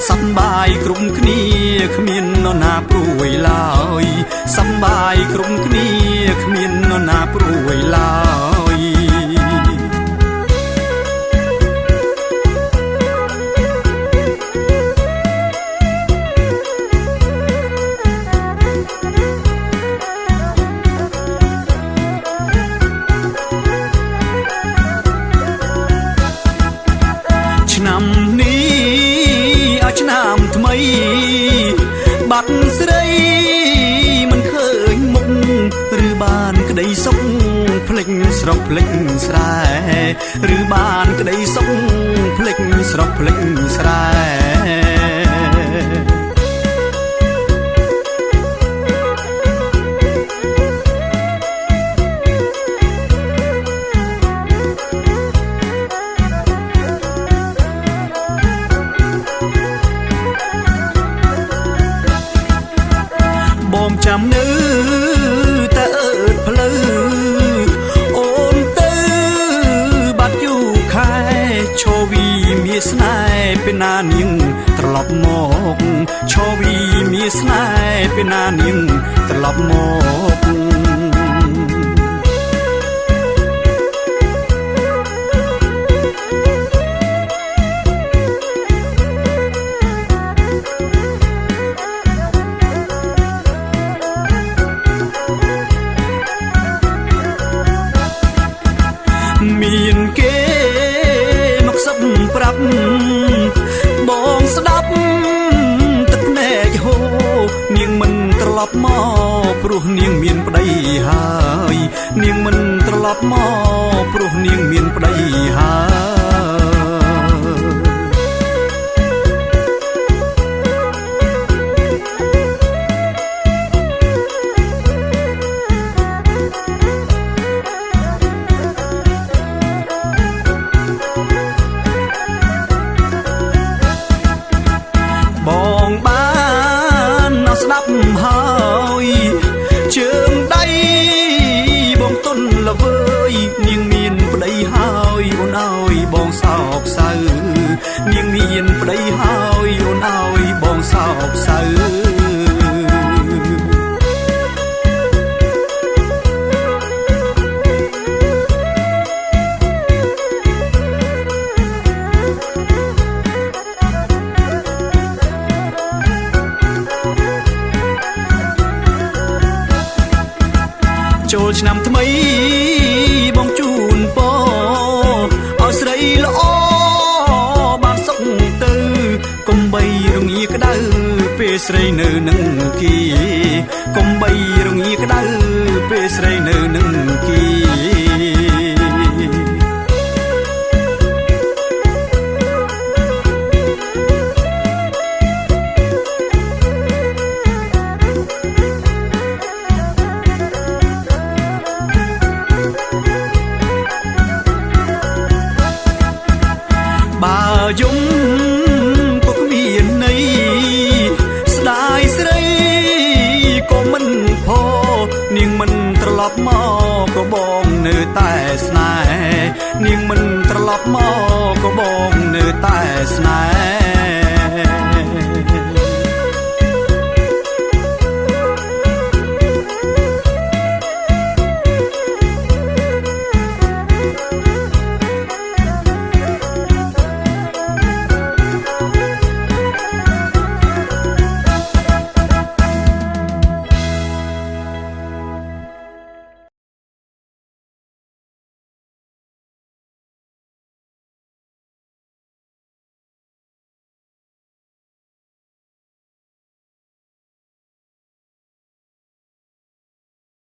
សប្បាយគ្រប់គ្នាគ្មាននរណាព្រួយឡើយសប្បាយគ្រប់គ្នាគ្មាននរណាព្រួយឡើយឆ្នាំនេះឆ្នាំថ្មីបាត់ស្រីមិនឃើញមុខឬបានក្តីសុខភ្លេចស្រុកភ្លេចស្រែឬបានក្តីសុខភ្លេចស្រុកភ្លេចស្រែបងចាំនៅតែអើតផ្លូវអូនទៅបាត់យូរខែឈរវីមានស្នេហ៍ពេលណានាងត្រឡប់មកឈរវីមានស្នេហ៍ពេលណានាងត្រឡប់មកមានគេមកសឹកប្រាប់បងស្ដាប់ទឹកភ្នែកហូរនាងមិនត្រឡប់មកព្រោះនាងមានប្តីហើយនាងមិនត្រឡប់មកព្រោះនាងមានប្តីហើយបងបានស្ដាប់ហើយជើងដៃបងទុនល្វើយនាងមានប្តីហើយអូនអើយបងសោកសៅនាងមានប្តីហើយអូនអើយបងសោកសៅចូលឆ្នាំថ្មីបងជូនពរឲ្យស្រីល្អបានសុខទៅកុំបីរងាក្តៅពេលស្រីនៅនឹងគីកុំបីរងាក្តៅពេលស្រីនៅនឹងគីបើយំក៏គ្មានន័យស្ដាយស្រីក៏មិនផនាងមិនត្រឡប់មកក៏បងនៅតែស្នេហ៍នាងមិនត្រឡប់មកក៏បងនៅតែស្នេហ៍